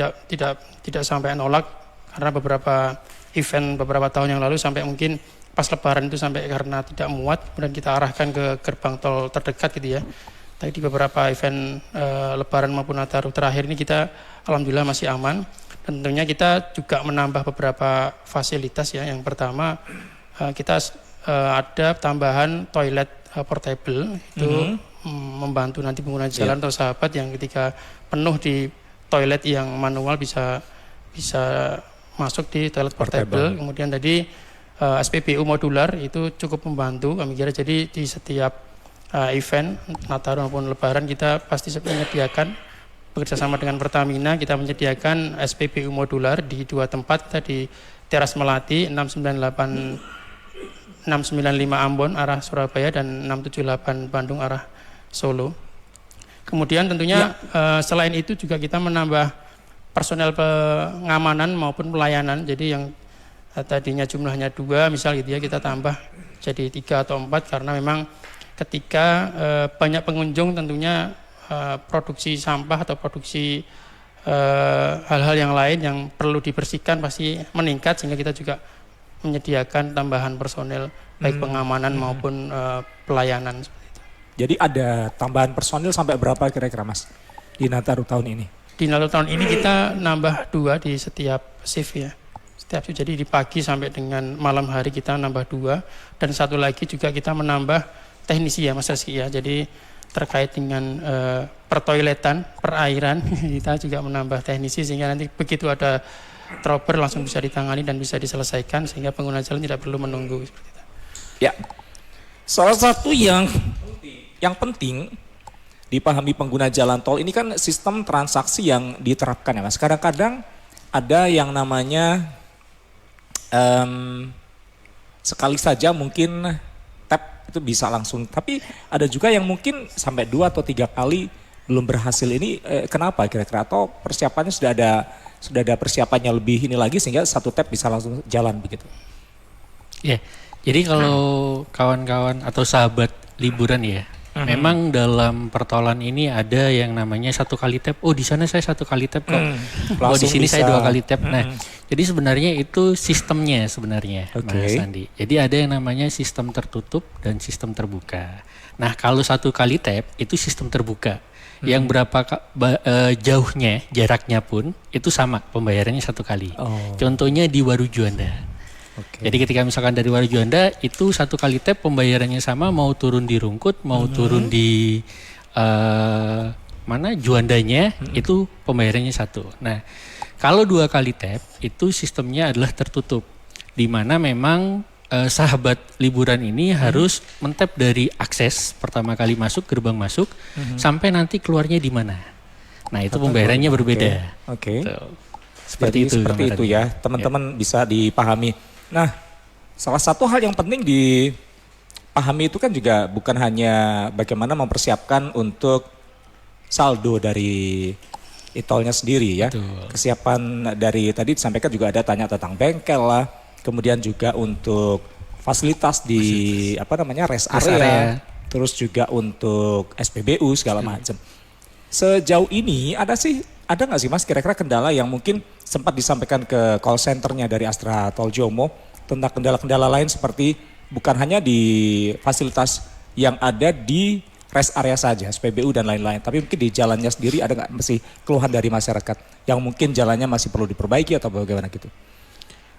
tidak sampai nolak karena beberapa event beberapa tahun yang lalu sampai mungkin pas Lebaran itu sampai karena tidak muat, kemudian kita arahkan ke gerbang tol terdekat gitu ya. Tapi di beberapa event Lebaran maupun Nataru terakhir ini kita alhamdulillah masih aman. Tentunya kita juga menambah beberapa fasilitas ya. Yang pertama kita ada tambahan toilet portable itu membantu nanti pengguna jalan atau sahabat yang ketika penuh di toilet yang manual bisa masuk di toilet portable. Kemudian tadi SPBU modular itu cukup membantu kami kira. Jadi di setiap event Nataru maupun Lebaran kita pasti menyediakan bekerjasama dengan Pertamina, kita menyediakan SPBU modular di 2 tempat. Kita di Teras Melati 695 Ambon arah Surabaya dan 678 Bandung arah Solo. Kemudian tentunya selain itu juga kita menambah personel pengamanan maupun pelayanan. Jadi yang tadinya jumlahnya 2 misal gitu ya, kita tambah jadi 3 atau 4 karena memang ketika banyak pengunjung tentunya produksi sampah atau produksi hal-hal yang lain yang perlu dibersihkan pasti meningkat, sehingga kita juga menyediakan tambahan personel baik pengamanan maupun pelayanan seperti itu. Jadi ada tambahan personil sampai berapa kira-kira Mas di Nataru tahun ini? Di Nataru tahun ini kita nambah 2 di setiap shift ya. Setiap shift, jadi di pagi sampai dengan malam hari kita nambah 2, dan satu lagi juga kita menambah teknisi ya Mas Rizky ya. Jadi terkait dengan pertoiletan, perairan, kita juga menambah teknisi sehingga nanti begitu ada dropper langsung bisa ditangani dan bisa diselesaikan sehingga pengguna jalan tidak perlu menunggu seperti itu. Ya, salah satu yang penting dipahami pengguna jalan tol ini kan sistem transaksi yang diterapkan ya Mas. Kadang-kadang ada yang namanya sekali saja mungkin tap itu bisa langsung, tapi ada juga yang mungkin sampai 2 atau 3 kali belum berhasil. Ini kenapa kira-kira? Atau persiapannya sudah ada persiapannya lebih ini lagi sehingga 1 tap bisa langsung jalan begitu? Ya, jadi kalau kawan-kawan atau sahabat liburan ya, memang dalam pertolan ini ada yang namanya 1 kali tap. Oh, di sana saya 1 kali tap kok. Oh, di sini saya 2 kali tap. Nah, jadi sebenarnya itu sistemnya sebenarnya, Mas Andi. Jadi ada yang namanya sistem tertutup dan sistem terbuka. Nah, kalau 1 kali tap itu sistem terbuka. Yang berapa jauhnya, jaraknya pun itu sama, pembayarannya 1 kali. Contohnya di Waru Juanda. Jadi ketika misalkan dari Waru Juanda itu 1 kali tap pembayarannya sama, mau turun di Rungkut, mau turun di mana Juandanya, itu pembayarannya 1. Nah, kalau 2 kali tap itu sistemnya adalah tertutup, di mana memang sahabat liburan ini harus mentap dari akses pertama kali masuk, gerbang masuk, sampai nanti keluarnya di mana. Nah, itu pembayarannya berbeda. Seperti itu ya, teman-teman bisa dipahami. Nah, salah satu hal yang penting pahami itu kan juga bukan hanya bagaimana mempersiapkan untuk saldo dari e-tolnya sendiri ya. Betul. Kesiapan dari tadi disampaikan juga ada tanya tentang bengkel lah, kemudian juga untuk fasilitas di rest area, terus juga untuk SPBU segala macam. Sejauh ini ada nggak sih Mas kira-kira kendala yang mungkin sempat disampaikan ke call centernya dari Astra Tol Jomo tentang kendala-kendala lain seperti bukan hanya di fasilitas yang ada di rest area saja, SPBU dan lain-lain. Tapi mungkin di jalannya sendiri ada nggak masih keluhan dari masyarakat yang mungkin jalannya masih perlu diperbaiki atau bagaimana gitu?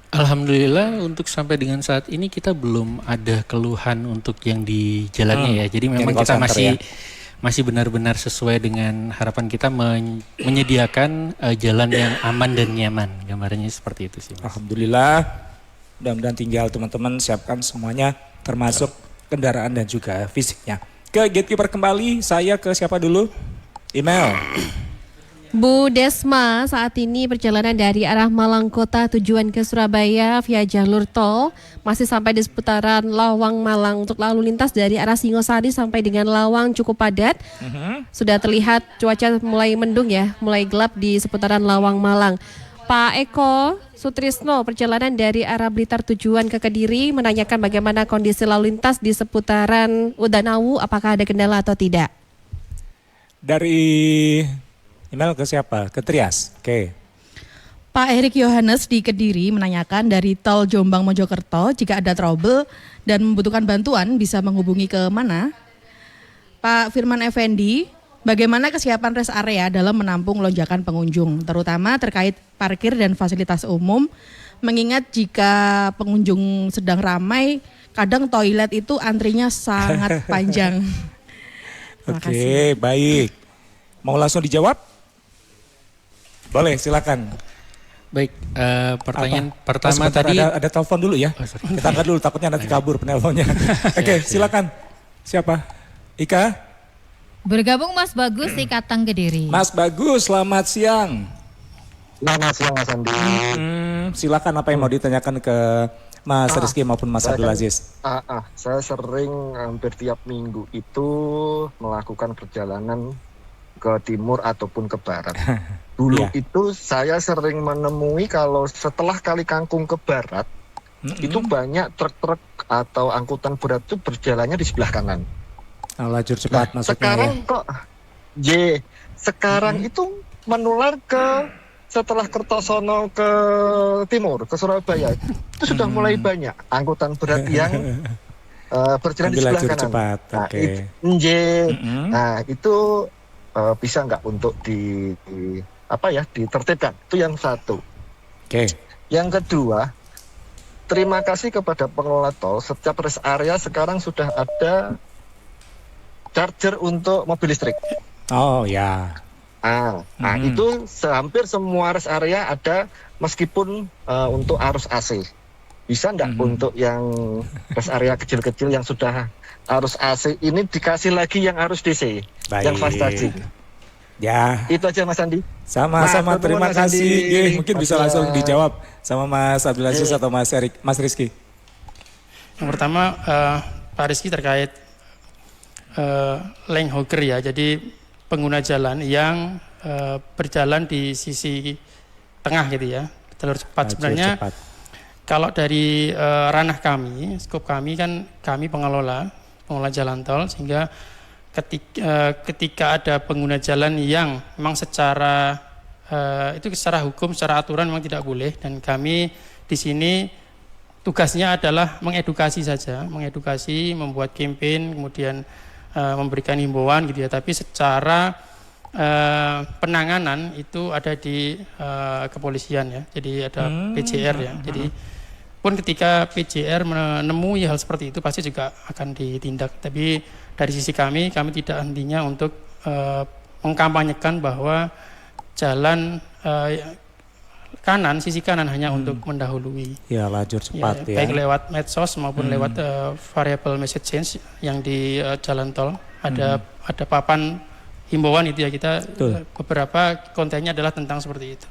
Alhamdulillah untuk sampai dengan saat ini kita belum ada keluhan untuk yang di jalannya ya. Jadi memang kita masih benar-benar sesuai dengan harapan kita menyediakan jalan yang aman dan nyaman. Gambarannya seperti itu sih, Mas. Alhamdulillah. Mudah-mudahan tinggal teman-teman siapkan semuanya termasuk kendaraan dan juga fisiknya. Ke gatekeeper kembali, saya ke siapa dulu? Email. Bu Desma, saat ini perjalanan dari arah Malang Kota tujuan ke Surabaya via jalur tol masih sampai di seputaran Lawang Malang. Untuk lalu lintas dari arah Singosari sampai dengan Lawang cukup padat. Sudah terlihat cuaca mulai mendung ya, mulai gelap di seputaran Lawang Malang. Pak Eko Sutrisno, perjalanan dari arah Blitar tujuan ke Kediri menanyakan bagaimana kondisi lalu lintas di seputaran Udanawu, apakah ada kendala atau tidak? Dari email ke siapa? Ke Trias. Oke. Pak Erik Yohanes di Kediri menanyakan dari tol Jombang Mojokerto jika ada trouble dan membutuhkan bantuan bisa menghubungi ke mana? Pak Firman Effendi, bagaimana kesiapan rest area dalam menampung lonjakan pengunjung, terutama terkait parkir dan fasilitas umum, mengingat jika pengunjung sedang ramai, kadang toilet itu antrinya sangat panjang. Oke, baik. Mau langsung dijawab? Boleh, silakan. Baik, pertanyaan pertama sebentar, tadi ada telepon dulu ya. Kita angkat dulu, takutnya nanti kabur penelponnya. Oke, silakan. Siapa? Ika? Bergabung Mas Bagus di Katang Kediri. Mas Bagus, selamat siang. Selamat siang Mas Andi. Silakan apa yang mau ditanyakan ke Mas Rizky maupun Mas Abdul Aziz. Saya sering hampir tiap minggu itu melakukan perjalanan ke timur ataupun ke barat. Dulu itu saya sering menemui kalau setelah Kali Kangkung ke barat, itu banyak truk-truk atau angkutan berat itu berjalannya di sebelah kanan. Lajur cepat maksudnya. Sekarang kok sekarang itu menular ke setelah Kertosono ke timur, ke Surabaya. Itu sudah mulai banyak angkutan berat yang berjalan di sebelah kanan. Cepat. Nah, itu bisa nggak untuk ditertibkan? Itu yang satu. Yang kedua, terima kasih kepada pengelola tol. Setiap rest area sekarang sudah ada charger untuk mobil listrik. Oh ya. Itu hampir semua rest area ada, meskipun untuk arus AC. Bisa enggak untuk yang rest area kecil-kecil yang sudah arus AC ini dikasih lagi yang arus DC, yang fast charging. Ya. Itu aja Mas Andi. Sama-sama, terima kasih. Mungkin bisa langsung dijawab sama Mas Abdul Aziz atau Mas Rizky. Yang pertama Pak Rizky terkait lane hogger ya, jadi pengguna jalan yang berjalan di sisi tengah gitu ya, jalur cepat. Sebenarnya kalau dari ranah kami, skop kami kan kami pengelola jalan tol, sehingga ketika ada pengguna jalan yang memang secara hukum, secara aturan memang tidak boleh, dan kami di sini tugasnya adalah mengedukasi saja, membuat campaign, kemudian memberikan himbauan gitu ya, tapi secara penanganan itu ada di kepolisian ya, jadi ada PJR ya, jadi pun ketika PJR menemui hal seperti itu pasti juga akan ditindak. Tapi dari sisi kami tidak hentinya untuk mengkampanyekan bahwa jalan sisi kanan hanya untuk mendahului. Ya, lajur cepat ya. Baik lewat medsos maupun lewat variable message change yang di jalan tol ada papan himbauan itu ya, kita beberapa kontennya adalah tentang seperti itu.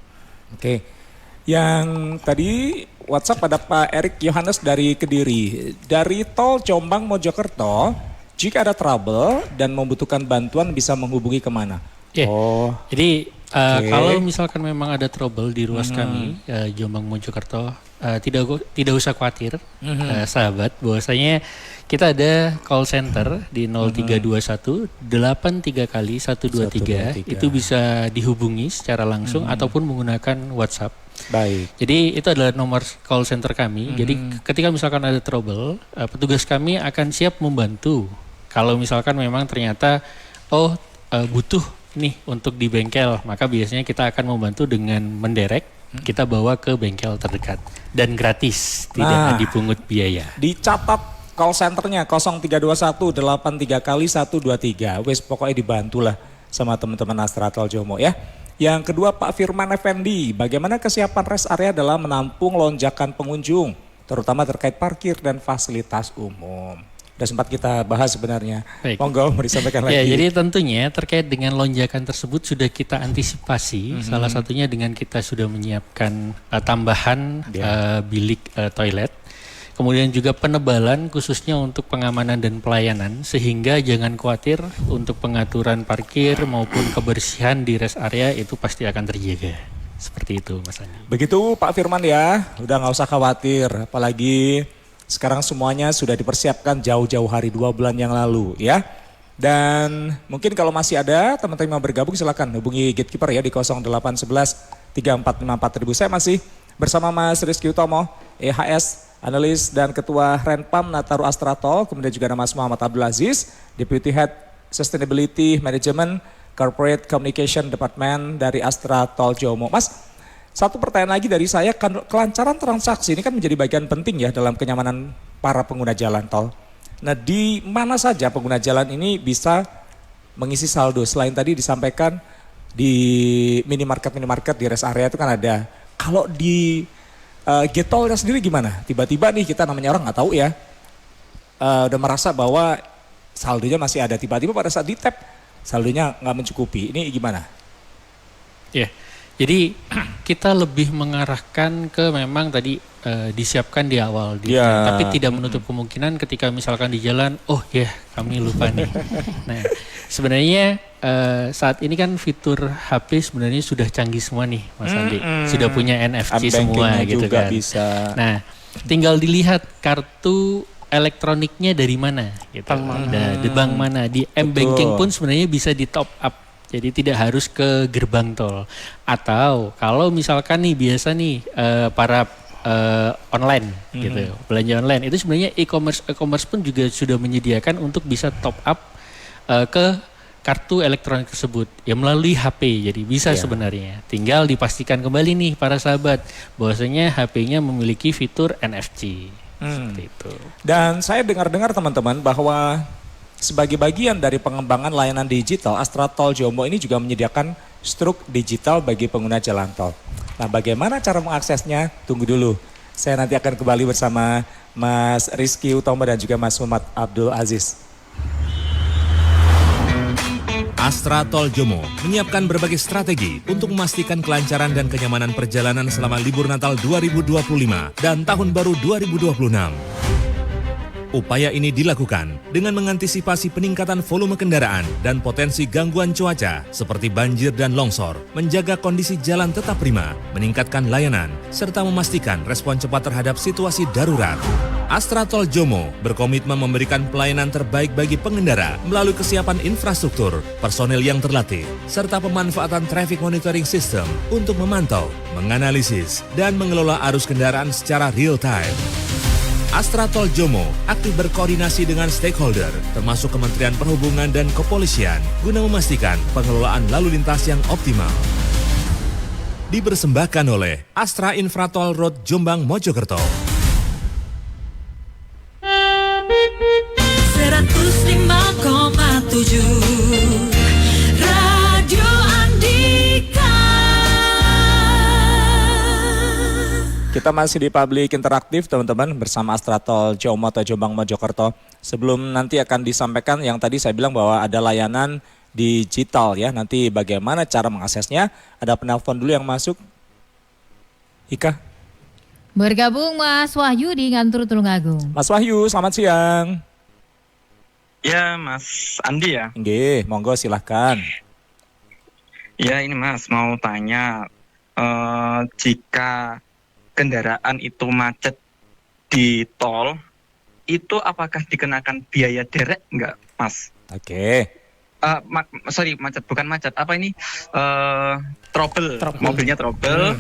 Oke. Yang tadi WhatsApp ada Pak Erik Yohanes dari Kediri. Dari tol Jombang Mojokerto, jika ada trouble dan membutuhkan bantuan bisa menghubungi kemana? Oh, jadi kalau misalkan memang ada trouble di ruas kami Jombang Mojokerto, tidak usah khawatir, sahabat. Bahwasanya kita ada call center di 0321 83 kali 123. Itu bisa dihubungi secara langsung ataupun menggunakan WhatsApp. Baik. Jadi itu adalah nomor call center kami. Jadi ketika misalkan ada trouble, petugas kami akan siap membantu. Kalau misalkan memang ternyata butuh nih untuk di bengkel, maka biasanya kita akan membantu dengan menderek, kita bawa ke bengkel terdekat dan gratis, tidak dipungut biaya. Dicatat call centernya 0321 83 kali 123. Wes pokoknya dibantulah sama teman-teman Astra Tol Jomo ya. Yang kedua Pak Firman Effendi, bagaimana kesiapan rest area dalam menampung lonjakan pengunjung, terutama terkait parkir dan fasilitas umum. Sudah sempat kita bahas sebenarnya. Baik. Monggo mau disampaikan lagi. Ya, jadi tentunya terkait dengan lonjakan tersebut sudah kita antisipasi. Salah satunya dengan kita sudah menyiapkan tambahan bilik toilet. Kemudian juga penebalan khususnya untuk pengamanan dan pelayanan, sehingga jangan khawatir untuk pengaturan parkir maupun kebersihan di rest area itu pasti akan terjaga. Seperti itu Mas Andi. Begitu Pak Firman ya, udah nggak usah khawatir. Apalagi sekarang semuanya sudah dipersiapkan jauh-jauh hari 2 bulan yang lalu ya. Dan mungkin kalau masih ada teman-teman yang bergabung silakan hubungi Gatekeeper ya di 0811 3454.000. Saya masih bersama Mas Rizky Utomo, EHS, analis dan Ketua Renpam Nataru Astra Tol, kemudian juga ada Mas Muhammad Abdul Aziz, Deputy Head Sustainability Management Corporate Communication Department dari Astra Tol Jomo. Mas, satu pertanyaan lagi dari saya, kelancaran transaksi ini kan menjadi bagian penting ya dalam kenyamanan para pengguna jalan tol. Nah, di mana saja pengguna jalan ini bisa mengisi saldo? Selain tadi disampaikan di minimarket di rest area itu kan ada. Kalau di Getolnya sendiri gimana? Tiba-tiba nih kita namanya orang nggak tahu ya, udah merasa bahwa saldonya masih ada. Tiba-tiba pada saat di tap saldonya nggak mencukupi. Ini gimana? Ya, jadi kita lebih mengarahkan ke memang tadi disiapkan di awal, tapi tidak menutup kemungkinan ketika misalkan di jalan, kami lupa nih. Nah, sebenarnya saat ini kan fitur HP sebenarnya sudah canggih semua nih Mas Andi. Sudah punya NFC semua gitu juga kan. Bisa. Nah, tinggal dilihat kartu elektroniknya dari mana gitu. Di bank mana. Di M-Banking pun sebenarnya bisa di top up. Jadi tidak harus ke gerbang tol. Atau kalau misalkan nih biasa nih para online gitu, belanja online itu sebenarnya e-commerce pun juga sudah menyediakan untuk bisa top up ke kartu elektronik tersebut ya melalui HP. Jadi bisa sebenarnya. Tinggal dipastikan kembali nih para sahabat bahwasanya HP-nya memiliki fitur NFC. Seperti itu. Dan saya dengar-dengar teman-teman bahwa sebagai bagian dari pengembangan layanan digital, Astra Tol Jomo ini juga menyediakan struk digital bagi pengguna jalan tol. Nah, bagaimana cara mengaksesnya? Tunggu dulu. Saya nanti akan kembali bersama Mas Rizky Utomo dan juga Mas Muhammad Abdul Aziz. Astra Tol Jomo menyiapkan berbagai strategi untuk memastikan kelancaran dan kenyamanan perjalanan selama libur Natal 2025 dan Tahun Baru 2026. Upaya ini dilakukan dengan mengantisipasi peningkatan volume kendaraan dan potensi gangguan cuaca seperti banjir dan longsor, menjaga kondisi jalan tetap prima, meningkatkan layanan, serta memastikan respon cepat terhadap situasi darurat. Astra Tol Jomo berkomitmen memberikan pelayanan terbaik bagi pengendara melalui kesiapan infrastruktur, personel yang terlatih, serta pemanfaatan traffic monitoring system untuk memantau, menganalisis, dan mengelola arus kendaraan secara real time. Astra Tol Jomo aktif berkoordinasi dengan stakeholder, termasuk Kementerian Perhubungan dan Kepolisian, guna memastikan pengelolaan lalu lintas yang optimal. Dipersembahkan oleh Astra Infratol Road Jombang Mojokerto. 105,7 Radio Andika. Kita masih di Public Interaktif teman-teman bersama Astra Tol Jomo atau Jombang Mojokerto. Sebelum nanti akan disampaikan yang tadi saya bilang bahwa ada layanan digital ya. Nanti bagaimana cara mengaksesnya? Ada penelpon dulu yang masuk. Ika. Bergabung Mas Wahyu di Ngantru Tulungagung. Mas Wahyu, selamat siang. Ya, Mas Andi ya. Nggih, monggo silahkan. Ya, ini Mas mau tanya, jika kendaraan itu macet di tol, itu apakah dikenakan biaya derek nggak, Mas? Oke. Sorry, bukan macet. Apa ini? Trouble. Mobilnya trouble.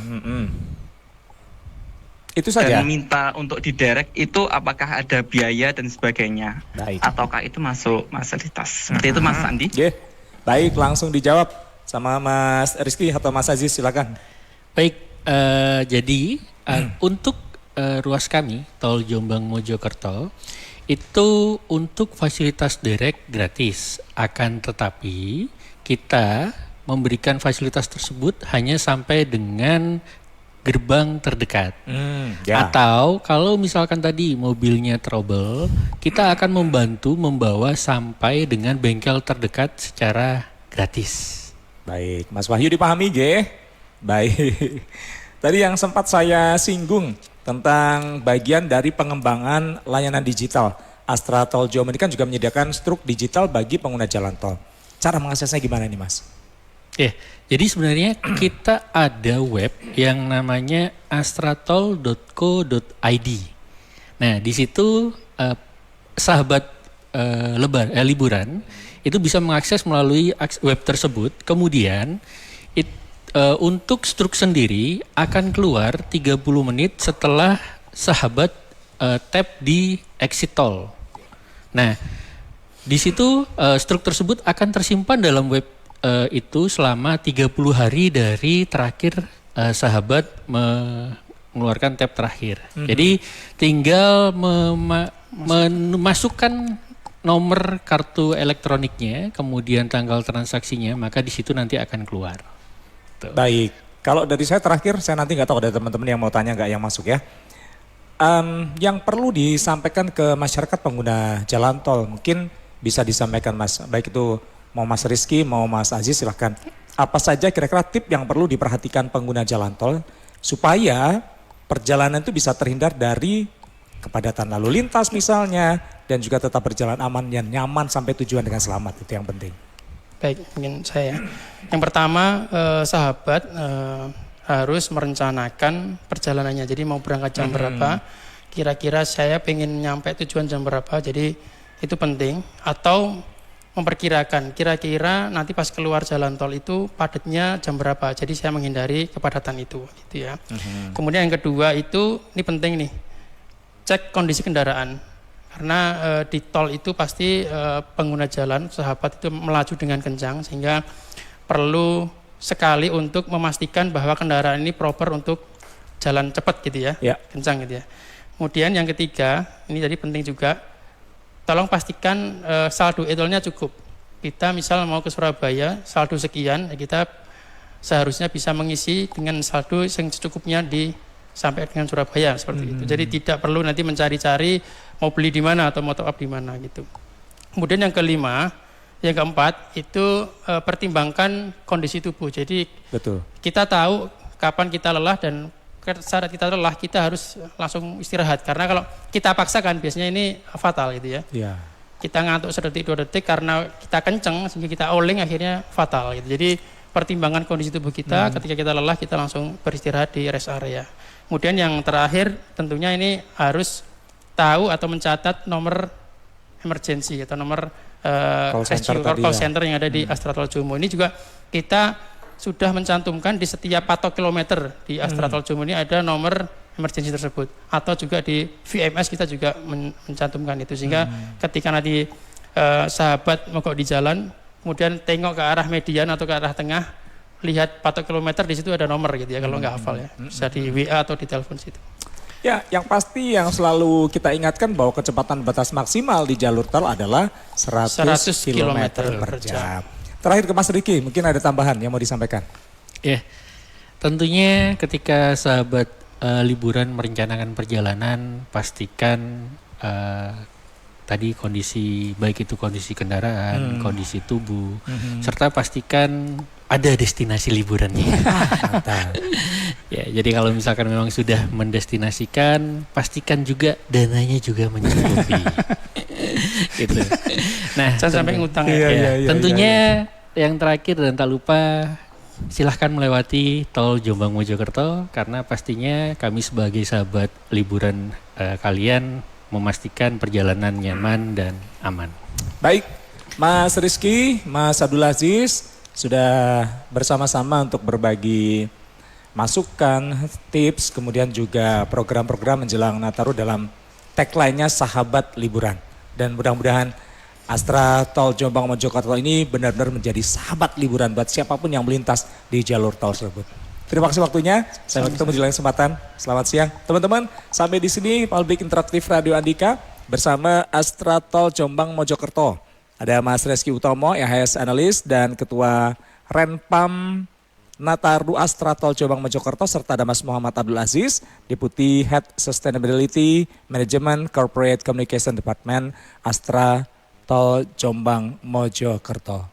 Itu saja. Dan minta untuk diderek itu apakah ada biaya dan sebagainya? Baik. Ataukah itu masuk fasilitas? Seperti itu Mas Andi. Baik, langsung dijawab sama Mas Rizky atau Mas Aziz, silakan. Baik, jadi untuk ruas kami tol Jombang Mojokerto itu untuk fasilitas derek gratis, akan tetapi kita memberikan fasilitas tersebut hanya sampai dengan gerbang terdekat. Atau kalau misalkan tadi mobilnya trouble, kita akan membantu membawa sampai dengan bengkel terdekat secara gratis. Baik, Mas Wahyu dipahami, G? Baik. Tadi yang sempat saya singgung tentang bagian dari pengembangan layanan digital. Astra Tol Jom ini kan juga menyediakan struk digital bagi pengguna jalan tol. Cara mengaksesnya gimana nih, Mas? Jadi sebenarnya kita ada web yang namanya astratol.co.id. Nah, di situ sahabat liburan itu bisa mengakses melalui web tersebut. Kemudian untuk struk sendiri akan keluar 30 menit setelah sahabat tap di exit tol. Nah, di situ struk tersebut akan tersimpan dalam web itu selama 30 hari dari terakhir sahabat mengeluarkan tab terakhir. Jadi tinggal memasukkan nomor kartu elektroniknya, kemudian tanggal transaksinya, maka di situ nanti akan keluar. Tuh. Baik, kalau dari saya terakhir, saya nanti nggak tahu ada teman-teman yang mau tanya nggak yang masuk ya. Yang perlu disampaikan ke masyarakat pengguna jalan tol, mungkin bisa disampaikan Mas, baik itu mau Mas Rizky, mau Mas Aziz, silahkan. Apa saja kira-kira tip yang perlu diperhatikan pengguna jalan tol supaya perjalanan itu bisa terhindar dari kepadatan lalu lintas misalnya, dan juga tetap berjalan aman dan nyaman sampai tujuan dengan selamat, itu yang penting. Baik, mungkin saya. Yang pertama, sahabat harus merencanakan perjalanannya. Jadi mau berangkat jam berapa, kira-kira saya pengen nyampe tujuan jam berapa, jadi itu penting. Atau memperkirakan, kira-kira nanti pas keluar jalan tol itu padatnya jam berapa, jadi saya menghindari kepadatan itu, gitu ya. Kemudian yang kedua itu, ini penting nih, cek kondisi kendaraan. Karena di tol itu pasti pengguna jalan, sahabat itu melaju dengan kencang, sehingga perlu sekali untuk memastikan bahwa kendaraan ini proper untuk jalan cepat gitu ya, kencang gitu ya. Kemudian yang ketiga, ini tadi penting juga, tolong pastikan saldo e-tolnya cukup. Kita misal mau ke Surabaya, saldo sekian, kita seharusnya bisa mengisi dengan saldo yang secukupnya sampai dengan Surabaya, seperti itu. Jadi tidak perlu nanti mencari-cari mau beli di mana atau mau top up di mana gitu. Kemudian yang kelima, yang keempat itu pertimbangkan kondisi tubuh. Jadi kita tahu kapan kita lelah, dan saat kita lelah kita harus langsung istirahat. Karena kalau kita paksakan biasanya ini fatal gitu ya. Kita ngantuk sedetik 2 detik karena kita kenceng sehingga kita oleng, akhirnya fatal gitu. Jadi pertimbangan kondisi tubuh kita, ketika kita lelah kita langsung beristirahat di rest area. Kemudian yang terakhir tentunya ini harus tahu atau mencatat nomor emergency atau nomor call center yang ada di Astra Tol Jomo. Ini juga kita sudah mencantumkan di setiap patok kilometer di Astra Tol Jomo ini ada nomor emergency tersebut. Atau juga di VMS kita juga mencantumkan itu, sehingga ketika nanti sahabat mogok di jalan, kemudian tengok ke arah median atau ke arah tengah, lihat patok kilometer, di situ ada nomor gitu ya, kalau nggak hafal ya, bisa di WA atau di telepon situ. Ya, yang pasti yang selalu kita ingatkan bahwa kecepatan batas maksimal di jalur tol adalah 100 km per jam. Terakhir ke Mas Riki, mungkin ada tambahan yang mau disampaikan? Ya, tentunya ketika sahabat liburan merencanakan perjalanan, pastikan tadi kondisi, baik itu kondisi kendaraan, kondisi tubuh, serta pastikan ada destinasi liburannya. Ya, jadi kalau misalkan memang sudah mendestinasikan, pastikan juga dananya juga mencukupi. Gitu. Nah, Jangan sampai ngutang tentunya yang terakhir dan tak lupa, silahkan melewati tol Jombang Mojokerto karena pastinya kami sebagai sahabat liburan kalian memastikan perjalanan nyaman dan aman. Baik, Mas Rizky, Mas Abdul Aziz sudah bersama-sama untuk berbagi masukan, tips, kemudian juga program-program menjelang Nataru dalam tagline-nya Sahabat Liburan. Dan mudah-mudahan Astra Tol Jombang Mojokerto ini benar-benar menjadi sahabat liburan buat siapapun yang melintas di jalur tol tersebut. Terima kasih waktunya. Sampai ketemu di lain kesempatan. Selamat siang, teman-teman. Sampai di sini Public Interaktif Radio Andika bersama Astra Tol Jombang Mojokerto. Ada Mas Reski Utomo, IHS Analis dan Ketua Renpam Nataru Astra Tol Jombang Mojokerto serta ada Mas Muhammad Abdul Aziz, Deputy Head Sustainability Management Corporate Communication Department Astra Tol Jombang Mojokerto.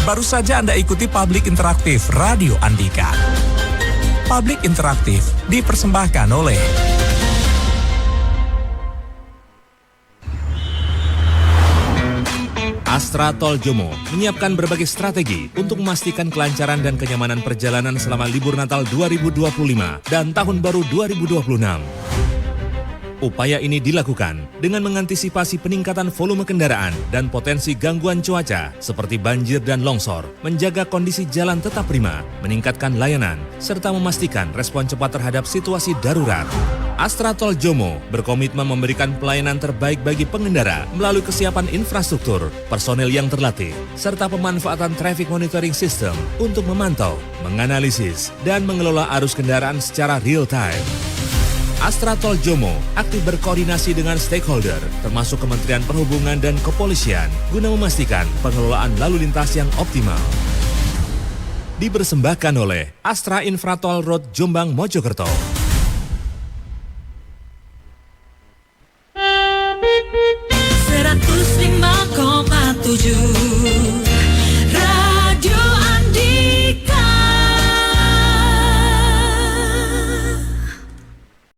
Baru saja Anda ikuti Public Interaktif Radio Andika. Public Interaktif dipersembahkan oleh Astra Tol Jomo menyiapkan berbagai strategi untuk memastikan kelancaran dan kenyamanan perjalanan selama libur Natal 2025 dan Tahun Baru 2026. Upaya ini dilakukan dengan mengantisipasi peningkatan volume kendaraan dan potensi gangguan cuaca seperti banjir dan longsor, menjaga kondisi jalan tetap prima, meningkatkan layanan, serta memastikan respon cepat terhadap situasi darurat. Astra Tol Jomo berkomitmen memberikan pelayanan terbaik bagi pengendara melalui kesiapan infrastruktur, personel yang terlatih, serta pemanfaatan traffic monitoring system untuk memantau, menganalisis, dan mengelola arus kendaraan secara real time. Astra Tol Jomo aktif berkoordinasi dengan stakeholder, termasuk Kementerian Perhubungan dan Kepolisian, guna memastikan pengelolaan lalu lintas yang optimal. Dipersembahkan oleh Astra Infratol Road Jombang Mojokerto.